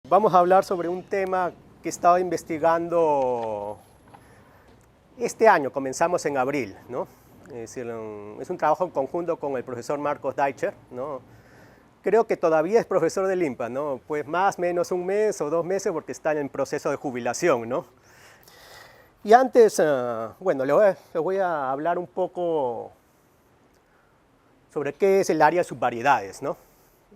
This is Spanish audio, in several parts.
Vamos a hablar sobre un tema que he estado investigando este año, comenzamos en abril, ¿no? Es decir, es un trabajo en conjunto con el profesor Marcos Deicher, ¿no? Creo que todavía es profesor del INPA, ¿no? Pues más o menos un mes o 2 meses porque está en proceso de jubilación, ¿no? Y antes, bueno, les voy a hablar un poco sobre qué es el área de subvariedades, ¿no?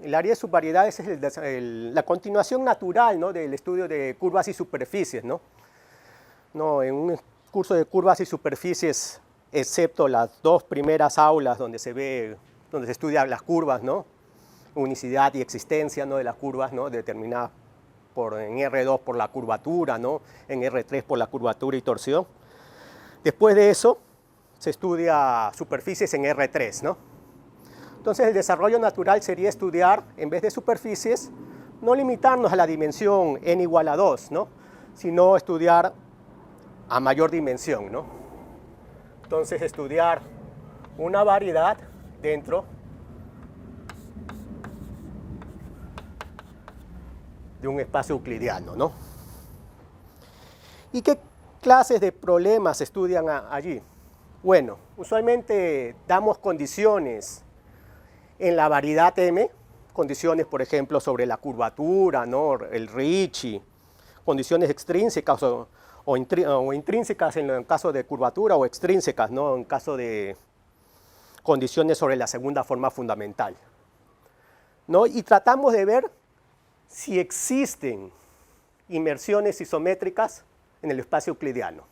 El área de subvariedades es la continuación natural, ¿no?, del estudio de curvas y superficies, ¿no? En un curso de curvas y superficies, excepto las 2 primeras aulas donde se estudian las curvas, ¿no?, unicidad y existencia, ¿no?, de las curvas, ¿no?, determinadas en R2 por la curvatura, ¿no?, en R3 por la curvatura y torsión. Después de eso, se estudia superficies en R3, ¿no? Entonces, el desarrollo natural sería estudiar, en vez de superficies, no limitarnos a la dimensión n igual a 2, ¿no?, sino estudiar a mayor dimensión, ¿no? Entonces, estudiar una variedad dentro de un espacio euclidiano, ¿no? ¿Y qué clases de problemas se estudian allí? Bueno, usualmente damos condiciones en la variedad M, condiciones, por ejemplo, sobre la curvatura, ¿no?, el Ricci, condiciones extrínsecas o intrínsecas en el caso de curvatura, o extrínsecas, ¿no?, en caso de condiciones sobre la segunda forma fundamental, ¿no? Y tratamos de ver si existen inmersiones isométricas en el espacio euclidiano.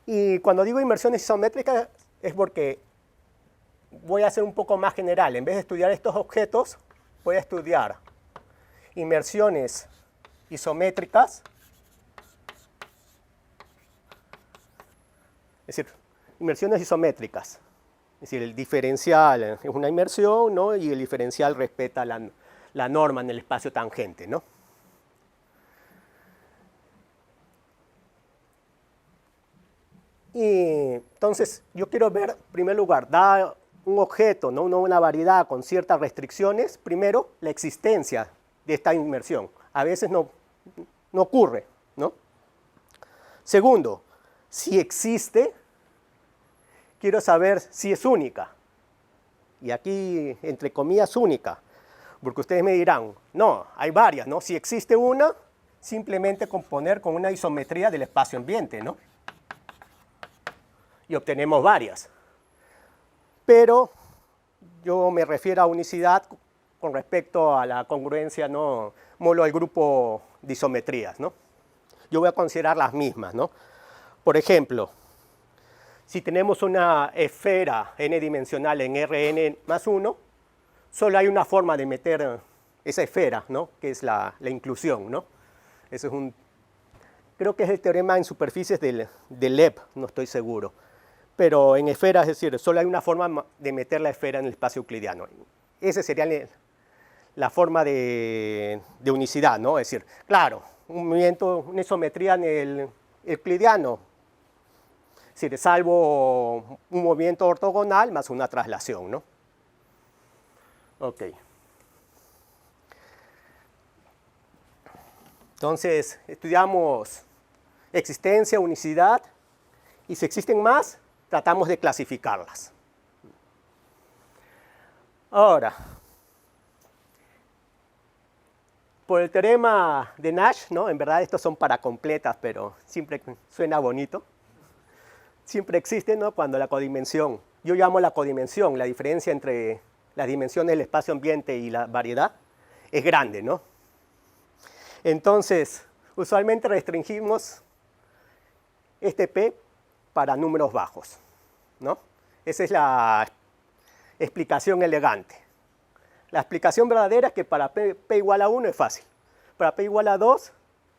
Y cuando digo inmersiones isométricas es porque voy a ser un poco más general. En vez de estudiar estos objetos, voy a estudiar inmersiones isométricas, es decir, inmersiones isométricas. Es decir, el diferencial es una inmersión, ¿no?, y el diferencial respeta la norma en el espacio tangente, ¿no? Y entonces, yo quiero ver, en primer lugar, da un objeto, ¿no?, una variedad con ciertas restricciones, primero, la existencia de esta inmersión. A veces no ocurre, ¿no? Segundo, si existe, quiero saber si es única. Y aquí, entre comillas, única, porque ustedes me dirán, no, hay varias, ¿no? Si existe una, simplemente componer con una isometría del espacio ambiente, ¿no?, y obtenemos varias. Pero yo me refiero a unicidad con respecto a la congruencia, ¿no?, módulo al grupo de isometrías, ¿no? Yo voy a considerar las mismas, ¿no? Por ejemplo, si tenemos una esfera n-dimensional en Rn más 1, solo hay una forma de meter esa esfera, ¿no?, que es la inclusión, ¿no? Eso es creo que es el teorema en superficies del Leb, no estoy seguro. Pero en esferas, es decir, solo hay una forma de meter la esfera en el espacio euclidiano. Esa sería la forma de unicidad, ¿no? Es decir, claro, una isometría en el euclidiano, es decir, salvo un movimiento ortogonal más una traslación, ¿no? Ok. Entonces, estudiamos existencia, unicidad, y si existen más, tratamos de clasificarlas. Ahora, por el teorema de Nash, ¿no?, en verdad estos son para completas, pero siempre suena bonito. Siempre existe, ¿no?, cuando la codimensión, yo llamo la codimensión, la diferencia entre las dimensiones del espacio ambiente y la variedad, es grande, ¿no? Entonces, usualmente restringimos este P para números bajos, ¿no? Esa es la explicación elegante. La explicación verdadera es que para P igual a 1 es fácil. Para P igual a 2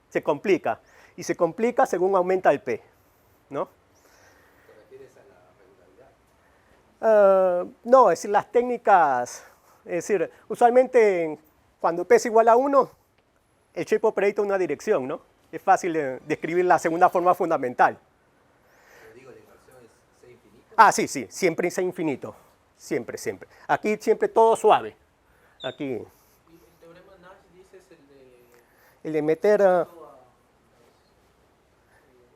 se complica. Y se complica según aumenta el P, ¿no? ¿Te refieres a la regularidad? No, es decir, las técnicas, es decir, usualmente cuando p es igual a 1, el shape operator una dirección, ¿no? Es fácil de describir la segunda forma fundamental. Pero digo, la inversión es C infinito. Ah, sí, sí, siempre C infinito. Siempre, siempre. Aquí siempre todo suave. Aquí. Y el teorema Nash dices El de meter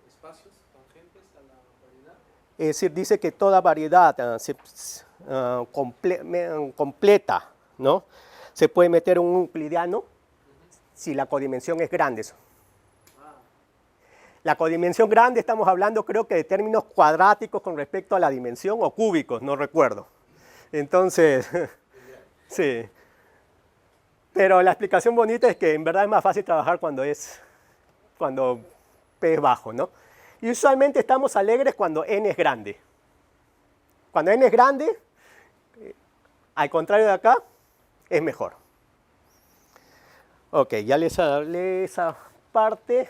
espacios tangentes a la variedad. es decir, dice que toda variedad completa, ¿no? Se puede meter un euclidiano si la codimensión es grande. La codimensión grande estamos hablando creo que de términos cuadráticos con respecto a la dimensión o cúbicos, no recuerdo. Entonces, sí. Pero la explicación bonita es que en verdad es más fácil trabajar cuando P es bajo, ¿no? Y usualmente estamos alegres cuando N es grande. Cuando N es grande, al contrario de acá, es mejor. Ok, ya les hablé esa parte.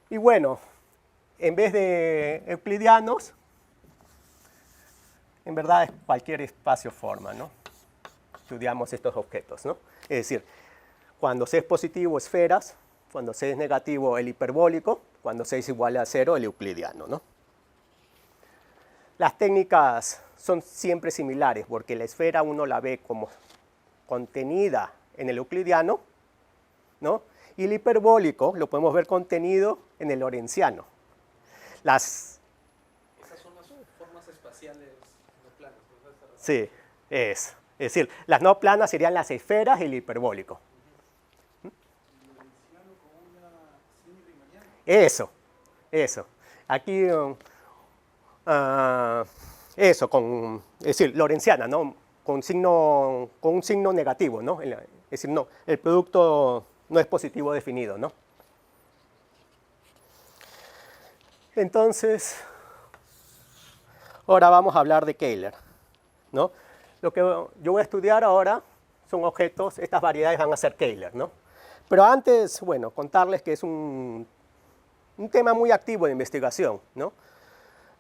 Y bueno, en vez de euclidianos, en verdad es cualquier espacio-forma, ¿no? Estudiamos estos objetos, ¿no? Es decir, cuando C es positivo, esferas. Cuando C es negativo, el hiperbólico. Cuando C es igual a 0, el euclidiano, ¿no? Las técnicas son siempre similares, porque la esfera uno la ve como contenida en el euclidiano, ¿no? Y el hiperbólico lo podemos ver contenido en el lorentziano. Esas son las formas espaciales no planas. Sí, es decir, las no planas serían las esferas y el hiperbólico. Eso. Aquí, eso, es decir, lorentziana, ¿no? Con un signo negativo, ¿no? Es decir, no, el producto no es positivo definido, ¿no? Entonces, ahora vamos a hablar de Kähler, ¿no? Lo que yo voy a estudiar ahora son objetos, estas variedades van a ser Kähler, ¿no? Pero antes, bueno, contarles que es un tema muy activo de investigación, ¿no?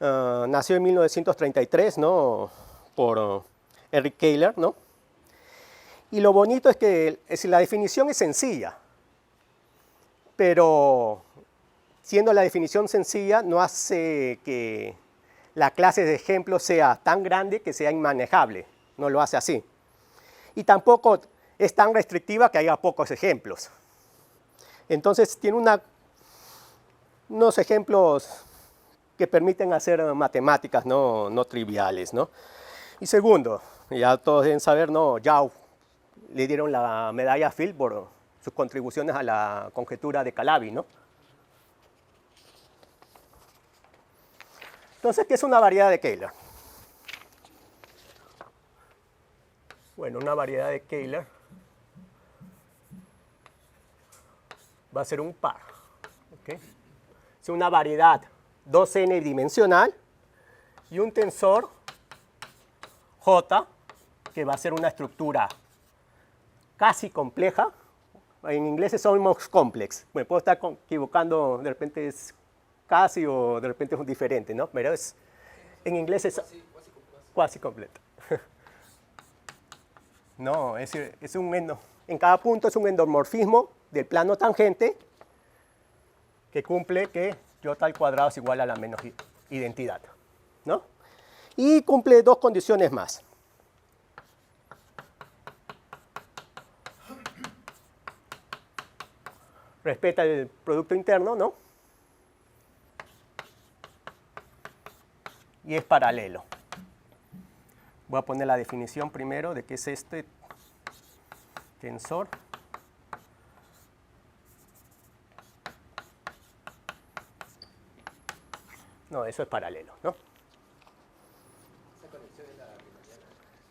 Nació en 1933, ¿no? Por Eric Kähler, ¿no? Y lo bonito es que la definición es sencilla, pero siendo la definición sencilla no hace que la clase de ejemplos sea tan grande que sea inmanejable, no lo hace así. Y tampoco es tan restrictiva que haya pocos ejemplos. Entonces tiene unos ejemplos que permiten hacer matemáticas no triviales, ¿no? Y segundo, ya todos deben saber, ¿no? Yau le dieron la medalla Fields por sus contribuciones a la conjetura de Calabi, ¿no? Entonces, ¿qué es una variedad de Kähler? Bueno, una variedad de Kähler va a ser un par, ¿okay? Es una variedad 2n dimensional y un tensor J que va a ser una estructura casi compleja. En inglés es almost complex. Me puedo estar equivocando, de repente es casi o de repente es diferente, ¿no? Pero en inglés es cuasi completo. No, es decir, en cada punto es un endomorfismo del plano tangente que cumple que J al cuadrado es igual a la menos identidad, ¿no? Y cumple dos condiciones más. Respeta el producto interno, ¿no? Y es paralelo. Voy a poner la definición primero de qué es este tensor. No, eso es paralelo, ¿no? ¿Esa conexión es la riemanniana?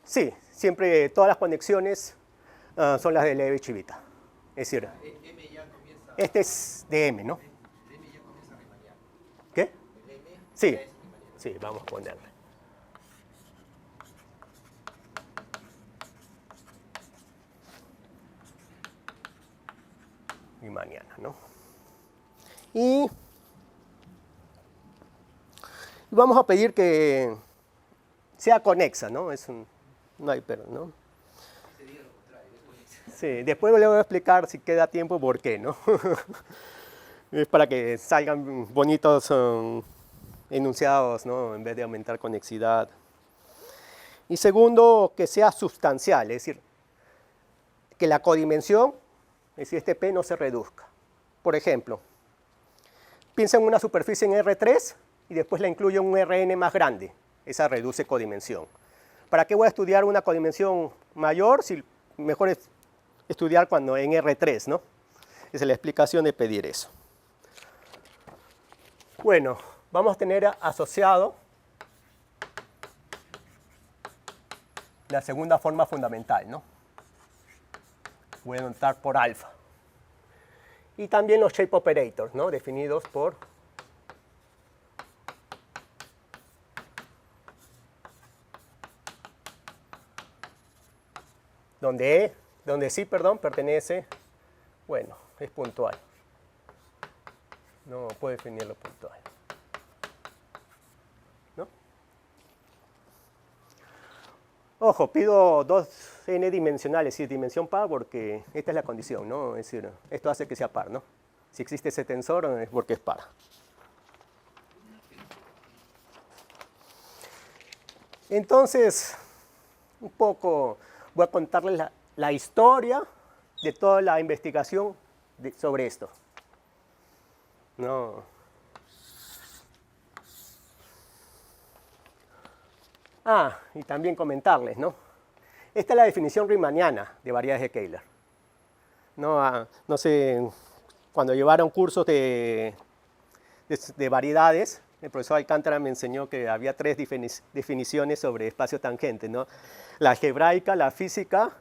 Sí, siempre todas las conexiones son las de Levi-Civita. Es decir, M ya comienza. este es de M, ¿no? El M ya comienza riemanniano. ¿Qué? El M Sí, ya es riemanniano. sí, vamos a ponerle. Riemanniana, ¿no? Y vamos a pedir que sea conexa, ¿no? No hay pero, ¿no? Se diga lo contrario, después. Sí, después le voy a explicar si queda tiempo por qué, ¿no? Es para que salgan bonitos enunciados, ¿no? En vez de aumentar conexidad. Y segundo, que sea sustancial, es decir, que la codimensión, es decir, este P no se reduzca. Por ejemplo, piensa en una superficie en R3 y después la incluyo en un Rn más grande. Esa reduce codimensión. ¿Para qué voy a estudiar una codimensión mayor si mejor es estudiar cuando en R3, ¿no? Esa es la explicación de pedir eso. Bueno, vamos a tener asociado la segunda forma fundamental, ¿no? Voy a notar por alfa. Y también los shape operators, ¿no? Definidos por donde sí, perdón, pertenece, bueno, es puntual. No puedo definirlo puntual. ¿No? Ojo, pido dos n dimensionales, es decir, dimensión par, porque esta es la condición, ¿no? Es decir, esto hace que sea par, ¿no? Si existe ese tensor es porque es par. Entonces, un poco voy a contarles la historia de toda la investigación sobre esto. No. Y también comentarles, ¿no? Esta es la definición riemanniana de variedades de Kähler. No sé, cuando llevaron cursos de variedades, el profesor Alcántara me enseñó que había tres definiciones sobre espacio tangente, ¿no? La algebraica, la física,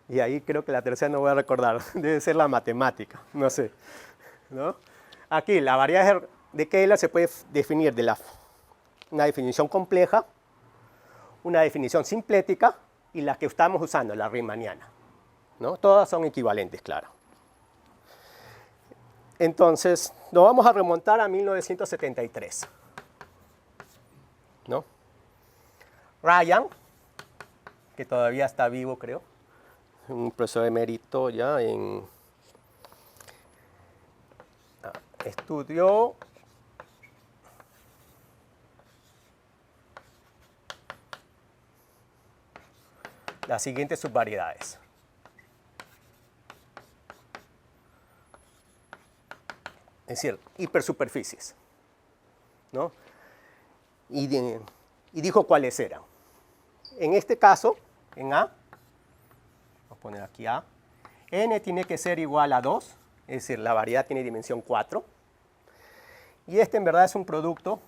y ahí creo que la tercera no voy a recordar, debe ser la matemática, no sé, ¿no? Aquí, la variedad de Kähler se puede definir de una definición compleja, una definición simplética y la que estamos usando, la riemanniana, ¿no? Todas son equivalentes, claro. Entonces, nos vamos a remontar a 1973, ¿no? Ryan, que todavía está vivo, creo, un profesor emérito ya estudió las siguientes subvariedades. Es decir, hipersuperficies, ¿no? Y dijo cuáles eran. En este caso, en A, vamos a poner aquí A, n tiene que ser igual a 2, es decir, la variedad tiene dimensión 4. Y este en verdad es un producto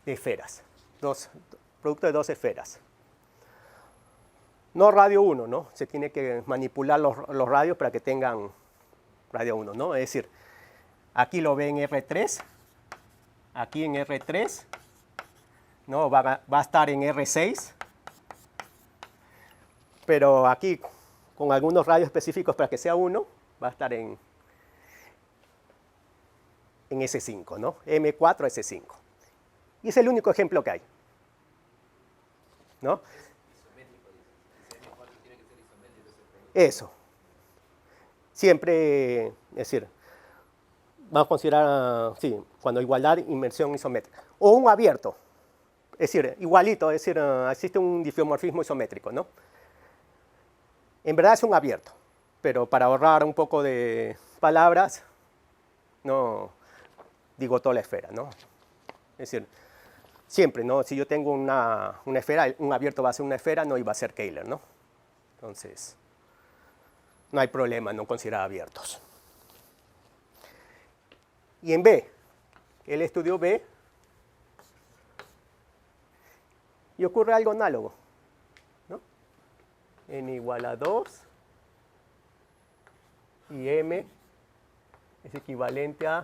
de esferas, producto de dos esferas. No radio 1, ¿no? Se tiene que manipular los radios para que tengan radio 1, ¿no? Es decir, aquí lo ve en R3, aquí en R3, ¿no? Va a estar en R6, pero aquí, con algunos radios específicos para que sea 1, va a estar en S5, ¿no? M4, S5. Y es el único ejemplo que hay, ¿no? Eso. Siempre, es decir, vamos a considerar, sí, cuando igualdad, inversión isométrica. O un abierto, es decir, igualito, es decir, existe un difeomorfismo isométrico, ¿no? En verdad es un abierto, pero para ahorrar un poco de palabras, no digo toda la esfera, ¿no? Es decir, siempre, ¿no? Si yo tengo una esfera, un abierto va a ser una esfera, no iba a ser Kähler, ¿no? Entonces, no hay problema, no considerar abiertos. Y en B, él estudió B, y ocurre algo análogo, ¿no? N igual a 2, y M es equivalente a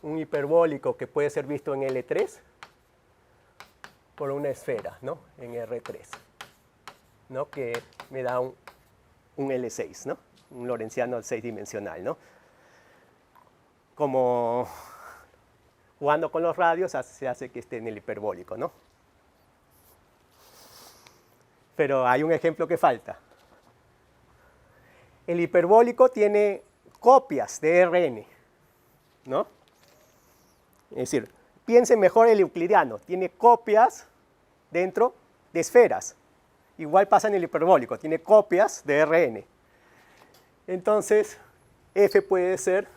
un hiperbólico que puede ser visto en L3 por una esfera, ¿no? En R3, ¿no? Que me da un L6, ¿no? Un lorentziano 6-dimensional, ¿no? Como jugando con los radios se hace que esté en el hiperbólico, ¿no? Pero hay un ejemplo que falta. El hiperbólico tiene copias de Rn, ¿no? Es decir, piensen mejor el euclidiano, tiene copias dentro de esferas. Igual pasa en el hiperbólico, tiene copias de Rn. Entonces, F puede ser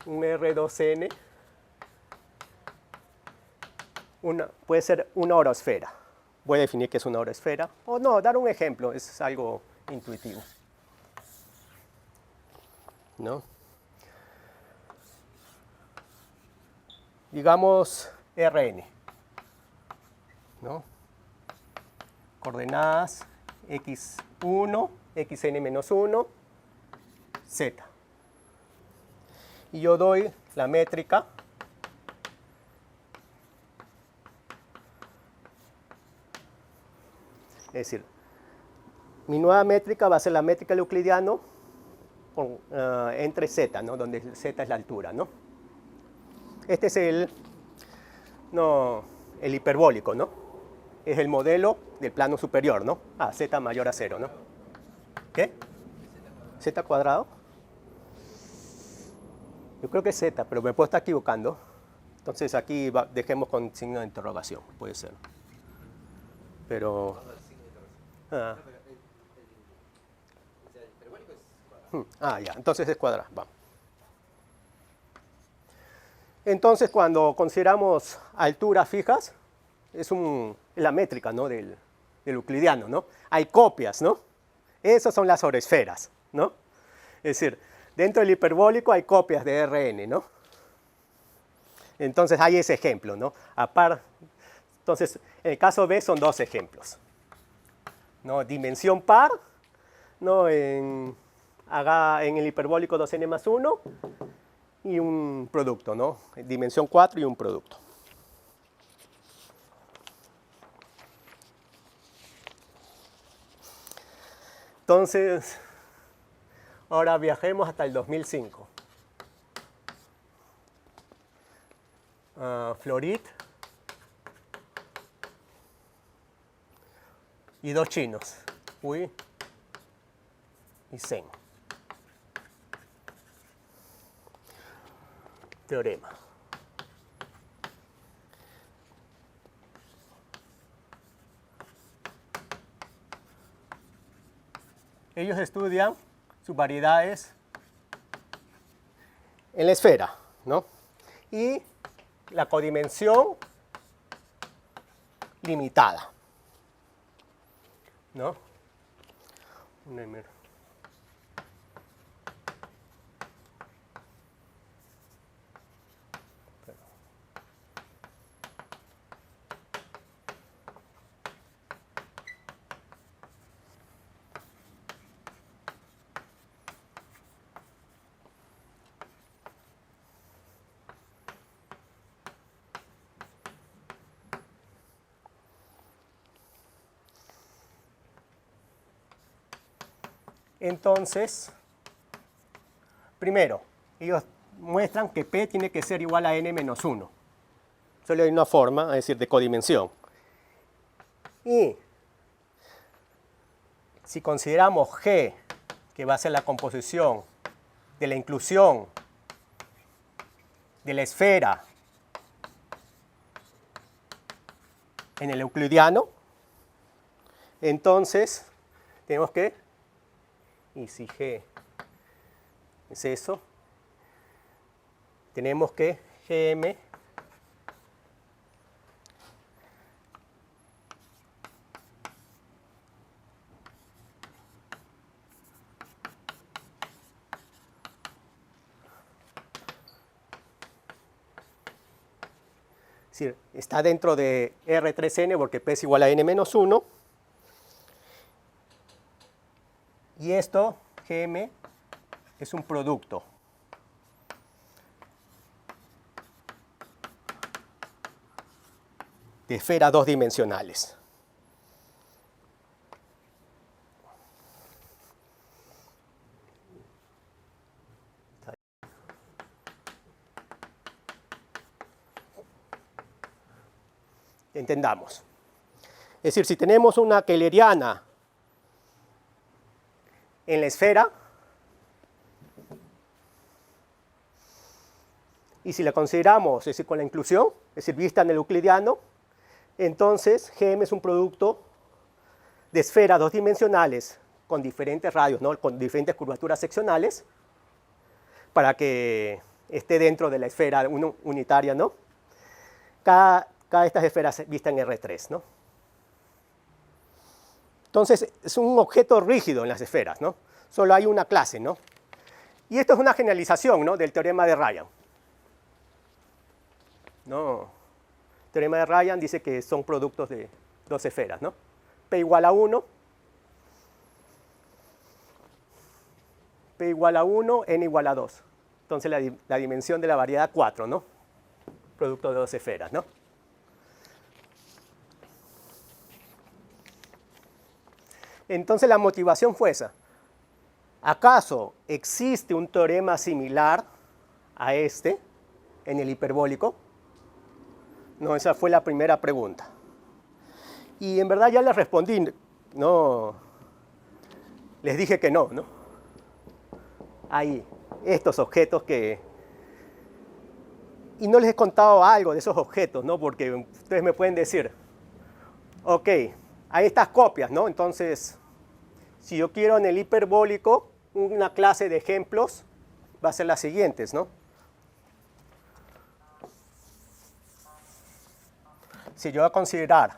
un R2N, puede ser una orosfera. Voy a definir qué es una orosfera. O no, dar un ejemplo, es algo intuitivo, ¿no? Digamos Rn, ¿no? Coordenadas x1, xn-1, z. Y yo doy la métrica es decir, mi nueva métrica va a ser la métrica del euclidiano entre z, ¿no? Donde z es la altura, ¿no? Este es el hiperbólico, ¿no? Es el modelo del plano superior, ¿no? Z mayor a 0, ¿no? ¿Qué? ¿Z cuadrado? Yo creo que es z, pero me puedo estar equivocando. Entonces aquí dejemos con signo de interrogación, puede ser. Pero... O sea, el hiperbólico es cuadrado. ya, entonces es cuadrado. Vamos. Entonces, cuando consideramos alturas fijas, es la métrica, ¿no? del euclidiano, ¿no? Hay copias, ¿no? Esas son las orosferas, ¿no? Es decir, dentro del hiperbólico hay copias de Rn, ¿no? Entonces hay ese ejemplo, ¿no? Entonces, en el caso B son dos ejemplos, ¿no? Dimensión par, ¿no? En el hiperbólico 2n+1 y un producto, ¿no? Dimensión 4 y un producto. Entonces, ahora viajemos hasta el 2005. Florit y dos chinos, Hui y Zeng. Teorema. Ellos estudian sus variedades en la esfera, ¿no? Y la codimensión limitada, ¿no? Entonces, primero, ellos muestran que P tiene que ser igual a n-1. Solo hay una forma, es decir, de codimensión. Y si consideramos G, que va a ser la composición de la inclusión de la esfera en el euclidiano, entonces tenemos que, y si G es eso, tenemos que Gm es decir, está dentro de R3n porque P es igual a n-1. Y esto, Gm, es un producto. De esferas dos dimensionales. Entendamos. Es decir, si tenemos una keyleriana en la esfera, y si la consideramos, es decir, con la inclusión, es decir, vista en el euclidiano, entonces GM es un producto de esferas dos dimensionales con diferentes radios, ¿no? Con diferentes curvaturas seccionales, para que esté dentro de la esfera unitaria, ¿no? Cada de estas esferas vista en R3, ¿no? Entonces, es un objeto rígido en las esferas, ¿no? Solo hay una clase, ¿no? Y esto es una generalización, ¿no? Del teorema de Ryan. ¿No? El teorema de Ryan dice que son productos de dos esferas, ¿no? P igual a 1, P igual a 1, N igual a 2. Entonces la dimensión de la variedad 4, ¿no? Producto de dos esferas, ¿no? Entonces la motivación fue esa. ¿Acaso existe un teorema similar a este en el hiperbólico? No, esa fue la primera pregunta. Y en verdad ya les respondí, no, les dije que no, ¿no? Hay estos objetos que... Y no les he contado algo de esos objetos, ¿no? Porque ustedes me pueden decir, ok, hay estas copias, ¿no? Entonces, si yo quiero en el hiperbólico una clase de ejemplos, va a ser las siguientes, ¿no? Si yo voy a considerar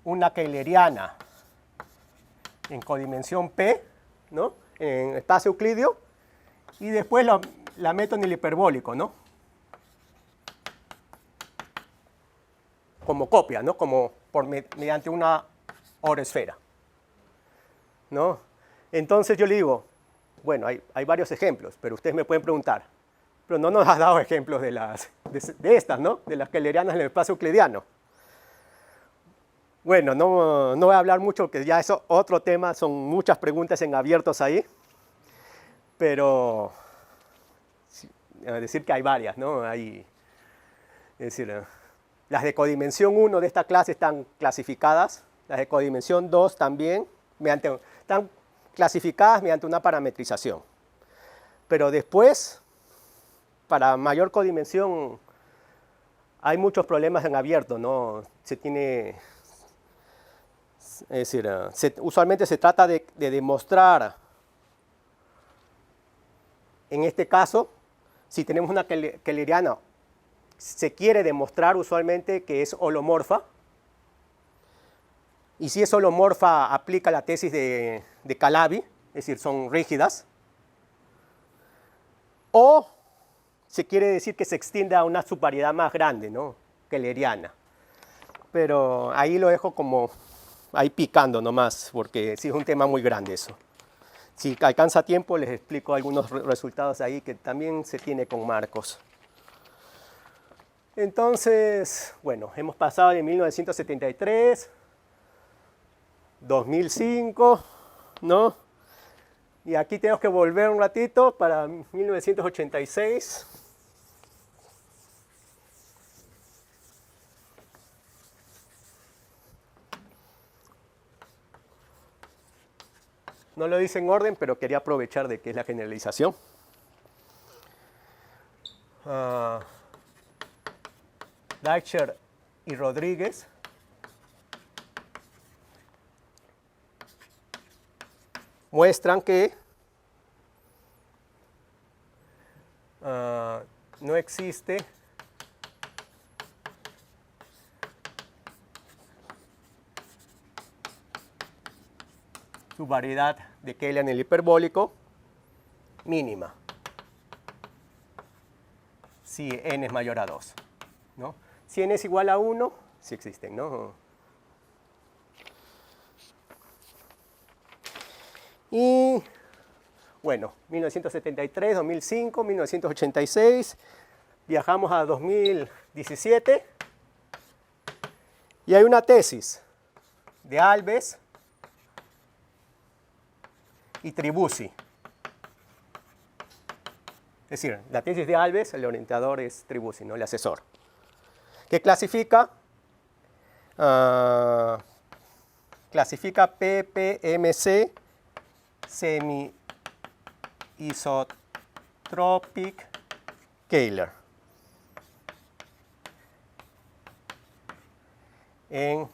una keyleriana en codimensión P, ¿no? En espacio euclidio, y después la meto en el hiperbólico, ¿no? Como copia, ¿no? Como mediante una oroesfera, ¿no? Entonces yo le digo, bueno, hay varios ejemplos, pero ustedes me pueden preguntar, pero no nos has dado ejemplos de estas, ¿no? De las keylerianas en el espacio euclidiano. Bueno, no voy a hablar mucho, porque ya es otro tema, son muchas preguntas en abiertos ahí, pero decir que hay varias, ¿no? Es decir, las de codimensión 1 de esta clase están clasificadas, las de codimensión 2 también, están clasificadas mediante una parametrización. Pero después, para mayor codimensión, hay muchos problemas en abierto, ¿no? Es decir, usualmente se trata de demostrar, en este caso, si tenemos una keyleriana, se quiere demostrar usualmente que es holomorfa, y si es holomorfa aplica la tesis de Calabi, es decir, son rígidas, o se quiere decir que se extiende a una subvariedad más grande, ¿no? Keyleriana. Pero ahí lo dejo como ahí picando nomás, porque sí es un tema muy grande eso. Si alcanza tiempo, les explico algunos resultados ahí que también se tiene con Marcos. Entonces, bueno, hemos pasado de 1973, 2005, ¿no? Y aquí tenemos que volver un ratito para 1986. No lo hice en orden, pero quería aprovechar de que es la generalización. Deicher y Rodríguez muestran que no existe su variedad de Kähler en el hiperbólico mínima si n es mayor a 2, ¿no? Si n es igual a 1, sí existen, ¿no? Y bueno, 1973, 2005, 1986, viajamos a 2017 y hay una tesis de Alves y Tribuzzi. Es decir, la tesis de Alves, el orientador es Tribuzzi, ¿no? El asesor. que clasifica PPMC semi-isotropic Kähler en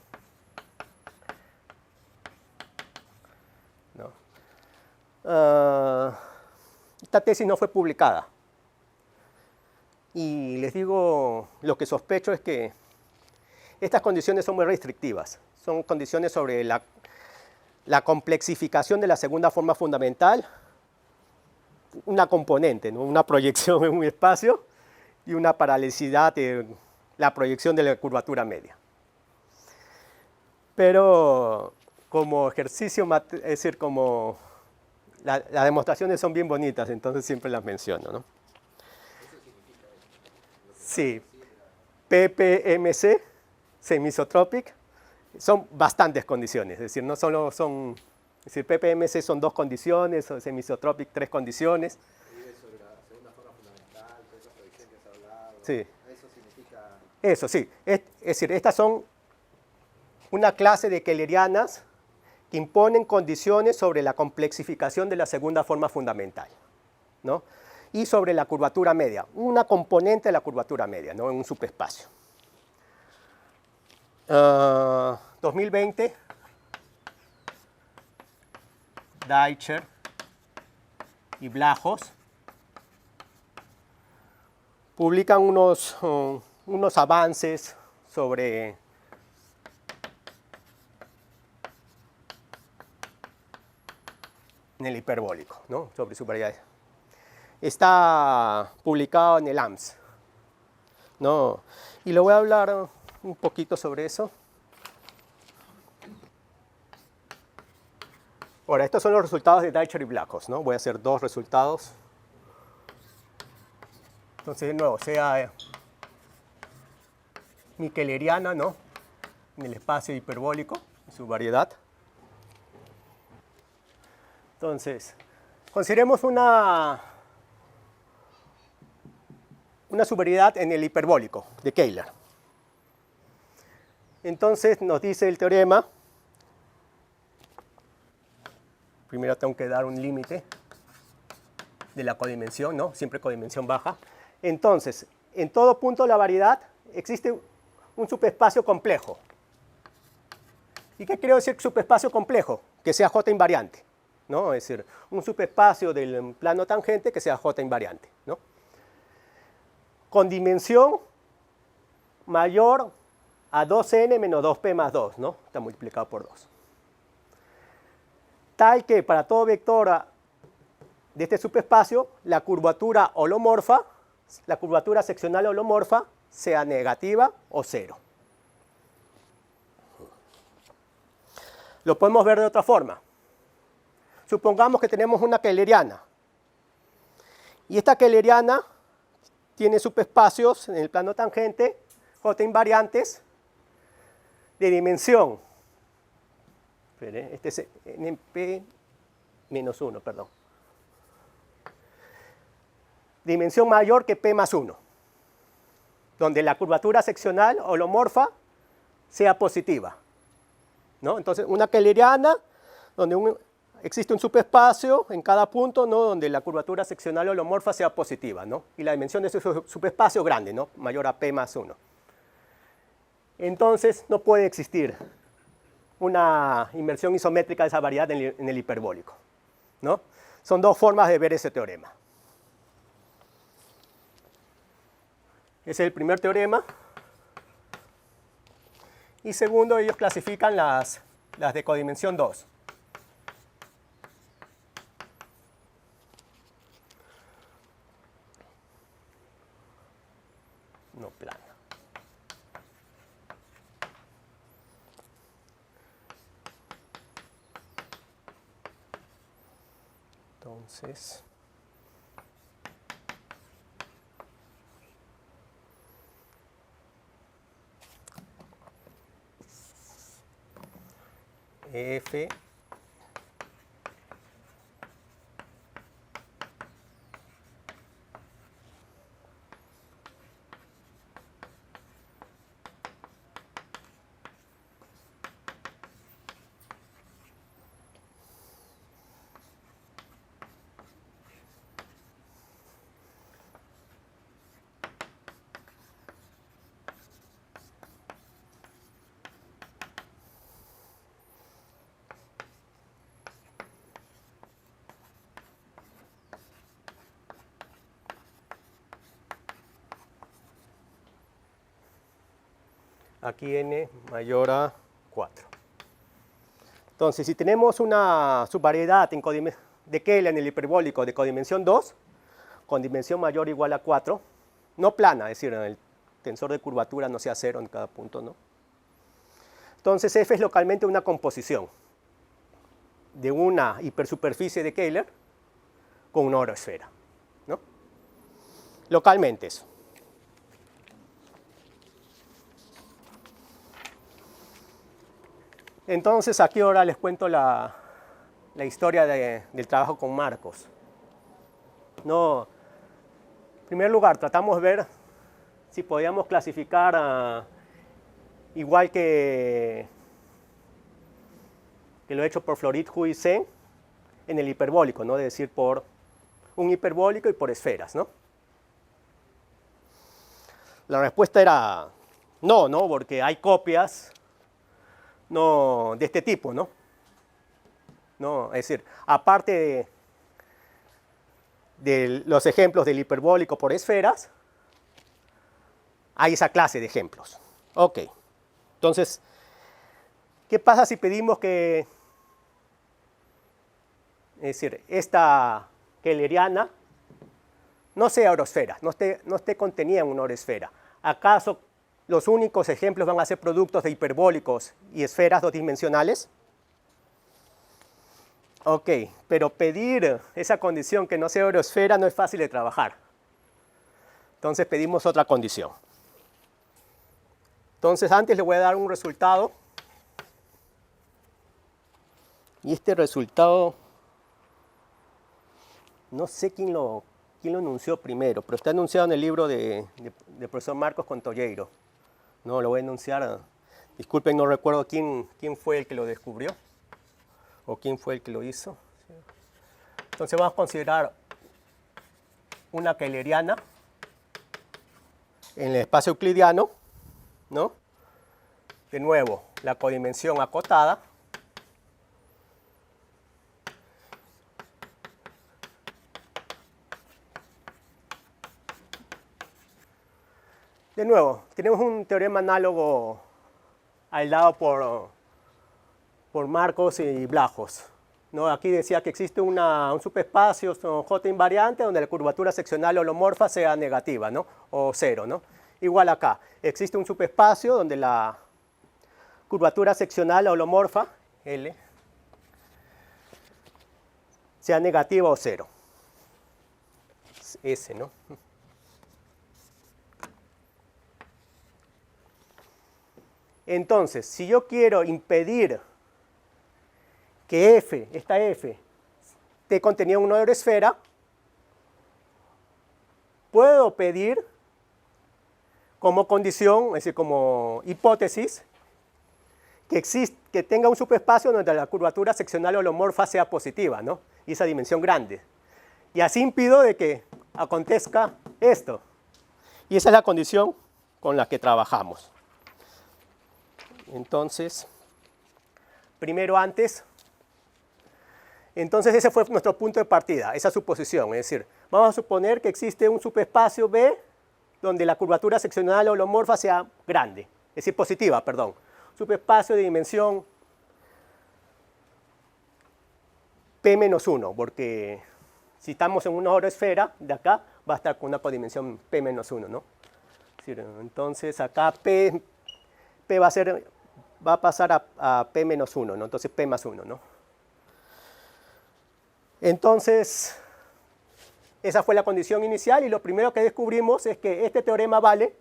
esta tesis no fue publicada y les digo, lo que sospecho es que estas condiciones son muy restrictivas, son condiciones sobre la complexificación de la segunda forma fundamental, una componente, ¿no? Una proyección en un espacio y una paralelicidad en la proyección de la curvatura media. Pero como ejercicio, es decir, como las demostraciones son bien bonitas, entonces siempre las menciono, ¿no? Sí, PPMC, semi-isotropic, son bastantes condiciones, es decir, no solo son, es decir, PPMC son 2 condiciones, semi-isotropic 3 condiciones. Sobre la segunda forma fundamental, todas esas predicciones que has hablado. Sí. Eso significa. Eso sí, es decir, estas son una clase de keylerianas que imponen condiciones sobre la complexificación de la segunda forma fundamental, ¿no? Y sobre la curvatura media, una componente de la curvatura media, ¿no? En un subespacio. 2020, Deicher y Vlahos publican unos avances sobre en el hiperbólico, ¿no? Sobre su variedad. Está publicado en el AMS, ¿no? Y le voy a hablar un poquito sobre eso. Ahora, estos son los resultados de Deicher y Vlahos, ¿no? Voy a hacer 2 resultados. Entonces, de nuevo, sea miqueleriana, ¿no? En el espacio hiperbólico, su variedad. Entonces, consideremos una subvariedad en el hiperbólico de Kähler. Entonces nos dice el teorema, primero tengo que dar un límite de la codimensión, ¿no? Siempre codimensión baja. Entonces, en todo punto de la variedad existe un subespacio complejo. ¿Y qué quiero decir subespacio complejo? Que sea J invariante, ¿no? Es decir, un subespacio del plano tangente que sea J invariante, ¿no? Con dimensión mayor a 2n menos 2p más 2, ¿no? Está multiplicado por 2. Tal que para todo vector de este subespacio, la curvatura holomorfa, la curvatura seccional holomorfa, sea negativa o 0. Lo podemos ver de otra forma. Supongamos que tenemos una keyleriana. Y esta keyleriana tiene subespacios en el plano tangente, J invariantes, de dimensión. Este es np menos 1, perdón. Dimensión mayor que p más 1. Donde la curvatura seccional holomorfa sea positiva, ¿no? Entonces, una keyleriana donde existe un subespacio en cada punto, ¿no? Donde la curvatura seccional holomorfa sea positiva, ¿no? Y la dimensión de ese subespacio grande, ¿no? Mayor a p más 1. Entonces, no puede existir una inversión isométrica de esa variedad en el hiperbólico, ¿no? Son 2 formas de ver ese teorema. Ese es el primer teorema. Y segundo, ellos clasifican las de codimensión 2. No plana. Entonces, F aquí n mayor a 4. Entonces, si tenemos una subvariedad de Kähler en el hiperbólico de codimensión 2, con dimensión mayor o igual a 4, no plana, es decir, el tensor de curvatura no sea 0 en cada punto, ¿no? Entonces, F es localmente una composición de una hipersuperficie de Kähler con una oroesfera, ¿no? Localmente eso. Entonces, aquí ahora les cuento la historia del trabajo con marcos. No, en primer lugar, tratamos de ver si podíamos clasificar igual que lo hecho por Florit, Hu y Sen en el hiperbólico, ¿no? Es decir, por un hiperbólico y por esferas, ¿no? La respuesta era no, porque hay copias de este tipo, ¿no? Es decir, aparte de los ejemplos del hiperbólico por esferas, hay esa clase de ejemplos. Ok, entonces, ¿qué pasa si pedimos que, es decir, esta kehleriana no sea oroesfera, no esté contenida en una oroesfera? ¿Acaso los únicos ejemplos van a ser productos de hiperbólicos y esferas dos dimensionales? Ok, pero pedir esa condición que no sea oroesfera no es fácil de trabajar. Entonces pedimos otra condición. Entonces antes le voy a dar un resultado. Y este resultado, no sé quién lo enunció primero, pero está enunciado en el libro del profesor Marcos Contoyeiro. No, lo voy a enunciar. Disculpen, no recuerdo quién fue el que lo descubrió o quién fue el que lo hizo. Entonces vamos a considerar una kehleriana en el espacio euclidiano, ¿no? De nuevo, la codimensión acotada. De nuevo, tenemos un teorema análogo al dado por Marcos y Vlahos, ¿no? Aquí decía que existe un subespacio J invariante donde la curvatura seccional holomorfa sea negativa, ¿no? O 0, ¿no? Igual acá, existe un subespacio donde la curvatura seccional holomorfa, L, sea negativa o 0. S, ¿no? Entonces, si yo quiero impedir que esta F, esté contenida en una oroesfera, puedo pedir como condición, es decir, como hipótesis, que tenga un subespacio donde la curvatura seccional holomorfa sea positiva, ¿no? Y esa dimensión grande. Y así impido de que acontezca esto. Y esa es la condición con la que trabajamos. Entonces, primero antes, entonces ese fue nuestro punto de partida, esa suposición. Es decir, vamos a suponer que existe un subespacio B donde la curvatura seccional holomorfa sea grande, es decir, positiva, perdón. Subespacio de dimensión P-1, porque si estamos en una oroesfera, de acá va a estar con una codimensión P-1, ¿no? Es decir, entonces acá P va a pasar a P-1, ¿no? Entonces P más 1, ¿no? Entonces, esa fue la condición inicial y lo primero que descubrimos es que este teorema vale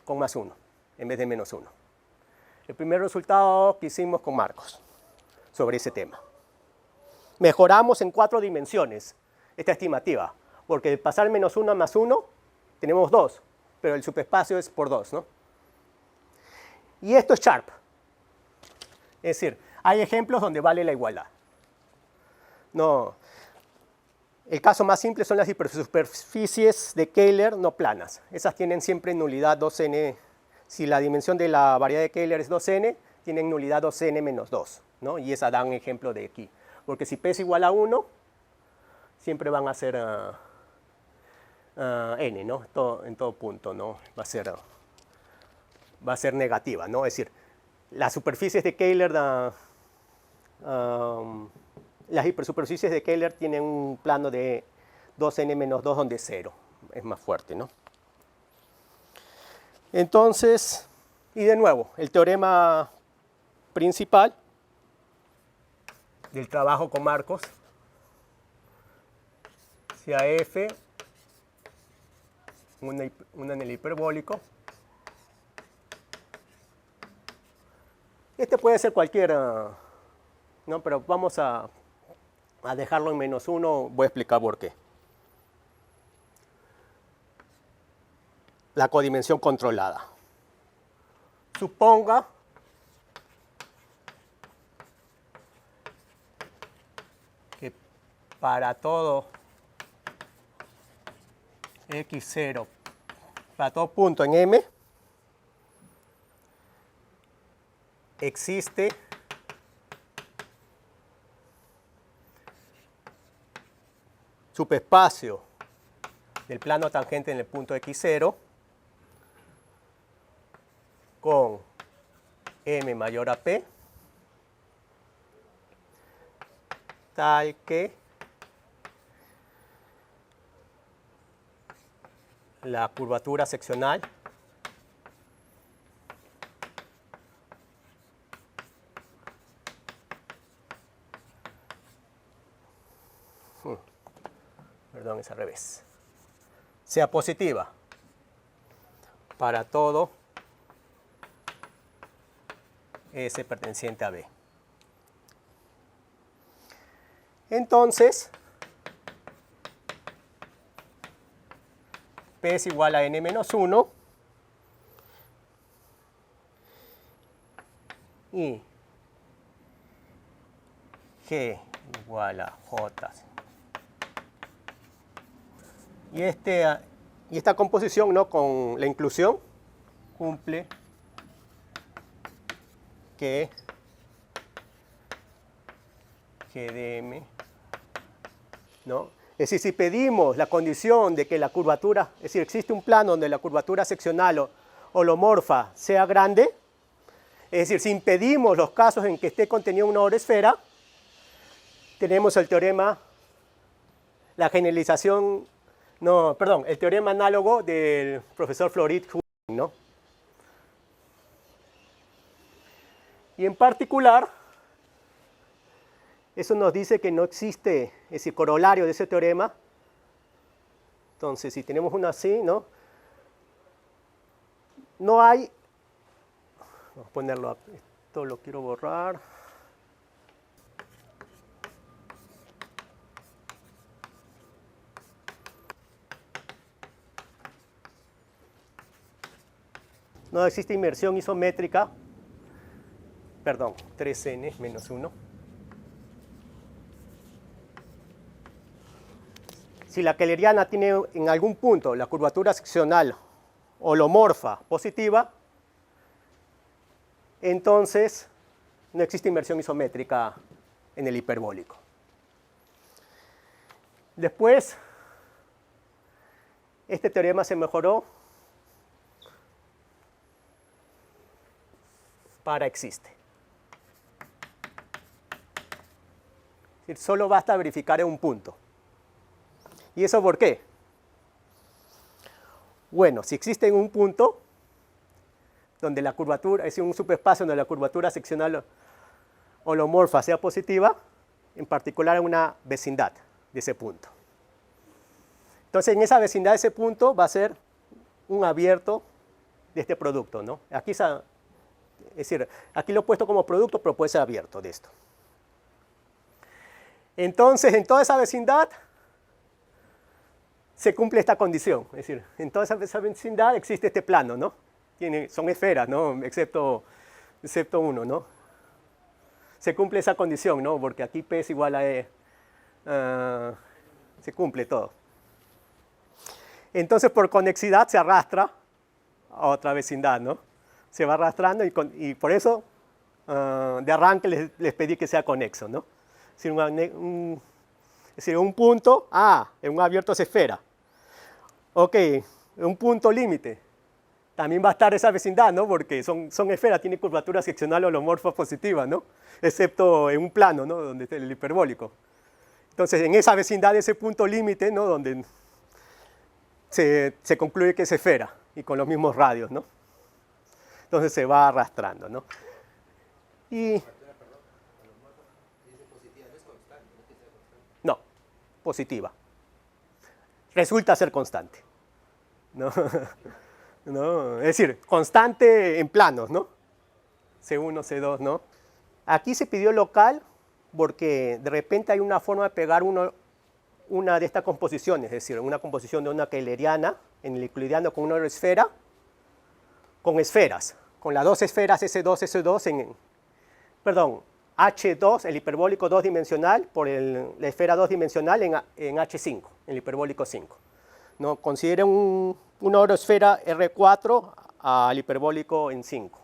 con más 1 en vez de menos 1. El primer resultado que hicimos con Marcos sobre ese tema. Mejoramos en 4 dimensiones esta estimativa, porque de pasar menos 1 a más 1 tenemos 2, pero el subespacio es por 2, ¿no? Y esto es Sharp. Es decir, hay ejemplos donde vale la igualdad. No. El caso más simple son las hipersuperficies de Kähler no planas. Esas tienen siempre nulidad 2n. Si la dimensión de la variedad de Kähler es 2n, tienen nulidad 2n menos 2, ¿no? Y esa da un ejemplo de aquí. Porque si p es igual a 1, siempre van a ser n, ¿no? En todo punto, ¿no? Va a ser va a ser negativa, ¿no? Es decir, las superficies de Kähler, las hipersuperficies de Kähler tienen un plano de 2n-2 donde 0 es más fuerte, ¿no? Entonces, y de nuevo, el teorema principal del trabajo con marcos, si a f, una en el hiperbólico, este puede ser cualquiera, ¿no? Pero vamos a dejarlo en -1, voy a explicar por qué. La codimensión controlada. Suponga que para todo x0, para todo punto en M, existe subespacio del plano tangente en el punto x0 con M mayor a P, tal que la curvatura seccional perdón, es al revés, sea positiva para todo S perteneciente a B. Entonces, P es igual a n-1 y G igual a J. Y esta composición, ¿no?, con la inclusión cumple que GDM, ¿no? Es decir, si pedimos la condición de que la curvatura, es decir, existe un plano donde la curvatura seccional o holomorfa sea grande, es decir, si impedimos los casos en que esté contenida una esfera, tenemos el teorema, la generalización, no, perdón, el teorema análogo del profesor Florit, ¿no? Y en particular, eso nos dice que no existe, es decir, corolario de ese teorema. Entonces, si tenemos uno así, ¿no? No hay, vamos a ponerlo, esto lo quiero borrar. No existe inmersión isométrica, perdón, 3n menos 1. Si la kehleriana tiene en algún punto la curvatura seccional holomorfa positiva, entonces no existe inmersión isométrica en el hiperbólico. Después, este teorema se mejoró para existe. Es decir, solo basta verificar en un punto. ¿Y eso por qué? Bueno, si existe en un punto donde la curvatura, es decir, un subespacio donde la curvatura seccional holomorfa sea positiva, en particular en una vecindad de ese punto. Entonces, en esa vecindad de ese punto va a ser un abierto de este producto, ¿no? Aquí, es decir, aquí lo he puesto como producto, pero puede ser abierto de esto. Entonces, en toda esa vecindad se cumple esta condición. Es decir, en toda esa vecindad existe este plano, ¿no? Son esferas, ¿no? Excepto uno, ¿no? Se cumple esa condición, ¿no? Porque aquí P es igual a E. Se cumple todo. Entonces, por conexidad se arrastra a otra vecindad, ¿no? Se va arrastrando y por eso de arranque les pedí que sea conexo, ¿no? Es decir, un punto, en un abierto es esfera. Ok, un punto límite. también va a estar esa vecindad, ¿no? Porque son esferas, tienen curvatura seccional holomorfa positiva, ¿no? Excepto en un plano, ¿no? Donde está el hiperbólico. Entonces, en esa vecindad, ese punto límite, ¿no? Donde se concluye que es esfera y con los mismos radios, ¿no? Entonces se va arrastrando, ¿no? Y no, positiva. Resulta ser constante, ¿no? ¿No? Es decir, constante en planos, ¿no? C1, C2, ¿no? Aquí se pidió local porque de repente hay una forma de pegar una de estas composiciones, es decir, una composición de una keyleriana en el euclidiano con una esfera, con esferas, con las dos esferas S2, S2 perdón, H2, el hiperbólico 2-dimensional, por la esfera 2-dimensional en H5, el hiperbólico 5. ¿No? Consideren una oroesfera R4 al hiperbólico en 5.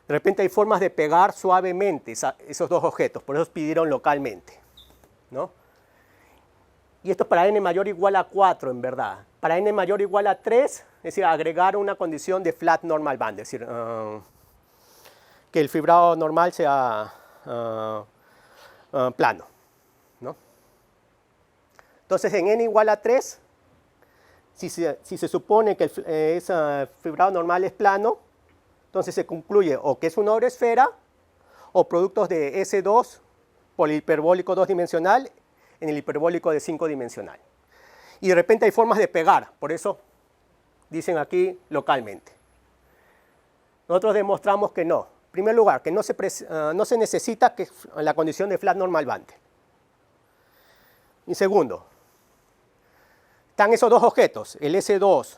De repente hay formas de pegar suavemente esos dos objetos, por eso pidieron localmente, ¿no? Y esto para n mayor o igual a 4, en verdad. Para n mayor o igual a 3, es decir, agregar una condición de flat normal band, es decir, que el fibrado normal sea plano, ¿no? Entonces, en n igual a 3, si se supone que ese fibrado normal es plano, entonces se concluye o que es una oroesfera o productos de S2 por el hiperbólico 2-dimensional en el hiperbólico de 5-dimensional. Y de repente hay formas de pegar, por eso dicen aquí localmente. Nosotros demostramos que no. En primer lugar, que no se necesita la condición de flat normal band. Y segundo, están esos dos objetos, el S2,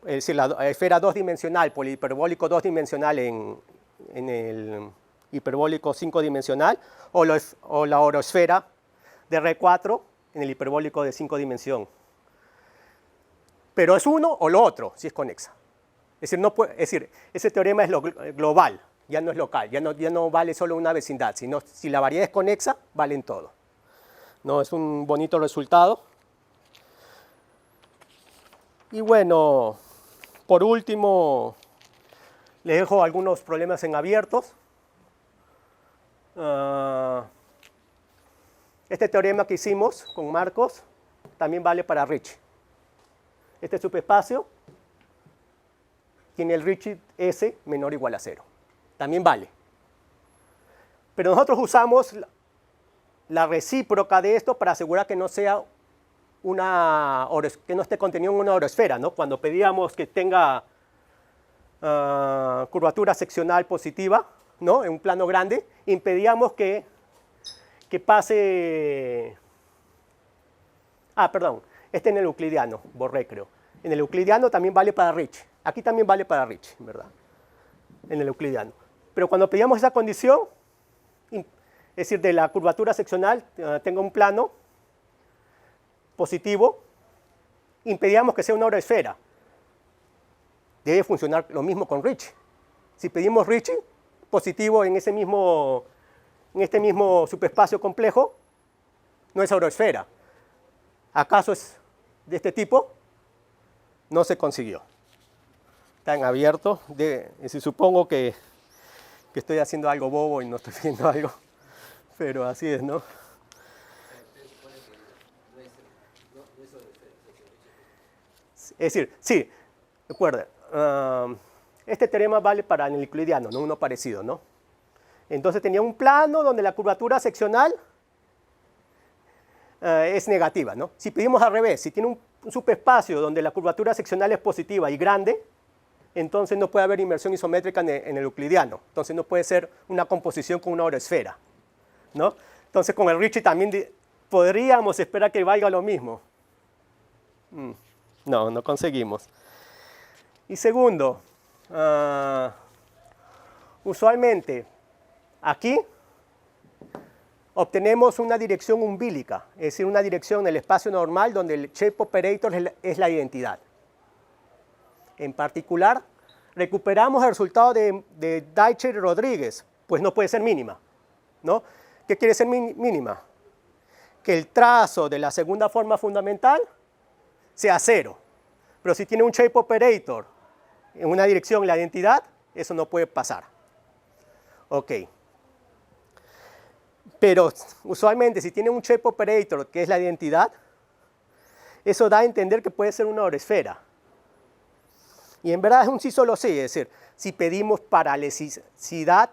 es decir, la esfera 2-dimensional por el hiperbólico 2-dimensional en el hiperbólico 5-dimensional, o la oroesfera de R4 en el hiperbólico de 5 dimensión. Pero es uno o lo otro, si es conexa. Es decir, ese teorema es global, ya no es local, ya no vale solo una vecindad, sino si la variedad es conexa, valen todo. ¿No? Es un bonito resultado. Y bueno, por último, les dejo algunos problemas en abiertos. Este teorema que hicimos con Marcos también vale para Ricci. Este subespacio tiene el Ricci S menor o igual a 0. También vale. Pero nosotros usamos la recíproca de esto para asegurar que no sea que no esté contenido en una oroesfera, ¿no? Cuando pedíamos que tenga curvatura seccional positiva, ¿no? En un plano grande, impedíamos que pase... perdón, en el euclidiano, borré creo. En el euclidiano también vale para Ricci. Aquí también vale para Ricci, ¿verdad? En el euclidiano. Pero cuando pedíamos esa condición, es decir, de la curvatura seccional tenga un plano positivo, impedíamos que sea una oroesfera. Debe funcionar lo mismo con Ricci. Si pedimos Ricci positivo en este mismo subespacio complejo, no es oroesfera. ¿Acaso es de este tipo? No se consiguió. Está en abierto. Supongo que estoy haciendo algo bobo y no estoy viendo algo, pero así es, ¿no? Es decir, sí, recuerda, este teorema vale para el euclidiano, ¿no? Uno parecido, ¿no? Entonces tenía un plano donde la curvatura seccional es negativa, ¿no? Si pedimos al revés, si tiene un subespacio donde la curvatura seccional es positiva y grande, entonces no puede haber inmersión isométrica en el euclidiano. Entonces no puede ser una composición con una oroesfera, ¿no? Entonces con el Ricci también podríamos esperar que valga lo mismo. No conseguimos. Y segundo, usualmente aquí obtenemos una dirección umbilical, es decir, una dirección en el espacio normal donde el shape operator es la identidad. En particular, recuperamos el resultado de Deicher y Rodríguez, pues no puede ser mínima, ¿no? ¿Qué quiere ser mínima? Que el trazo de la segunda forma fundamental sea 0. Pero si tiene un shape operator en una dirección la identidad, eso no puede pasar. Ok. Pero usualmente si tiene un shape operator que es la identidad, eso da a entender que puede ser una horoesfera. Y en verdad es un sí solo sí, es decir, si pedimos paralelicidad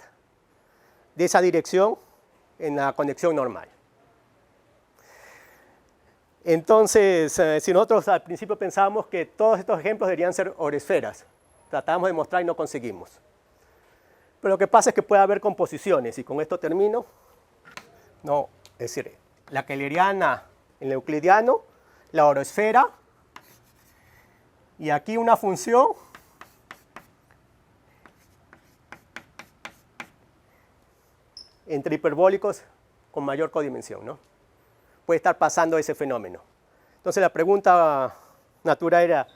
de esa dirección en la conexión normal. Entonces, si nosotros al principio pensábamos que todos estos ejemplos deberían ser horoesferas, tratamos de mostrar y no conseguimos. Pero lo que pasa es que puede haber composiciones, y con esto termino. No, es decir, la keyleriana, el euclidiano, la horoesfera, y aquí una función entre hiperbólicos con mayor codimensión, ¿no? Puede estar pasando ese fenómeno. Entonces la pregunta natural era,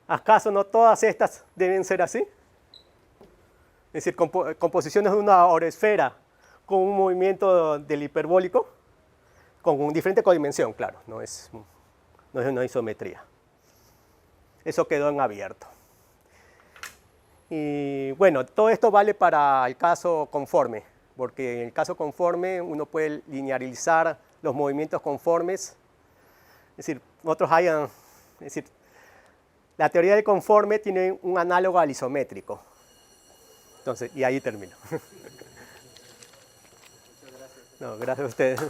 ¿acaso no todas estas deben ser así? Es decir, composiciones de una horoesfera con un movimiento del hiperbólico, con diferente codimensión, claro, no es una isometría. Eso quedó en abierto. Y bueno, todo esto vale para el caso conforme, porque en el caso conforme uno puede linearizar los movimientos conformes. Es decir, la teoría del conforme tiene un análogo al isométrico. Entonces, y ahí termino. Muchas gracias. No, gracias a ustedes.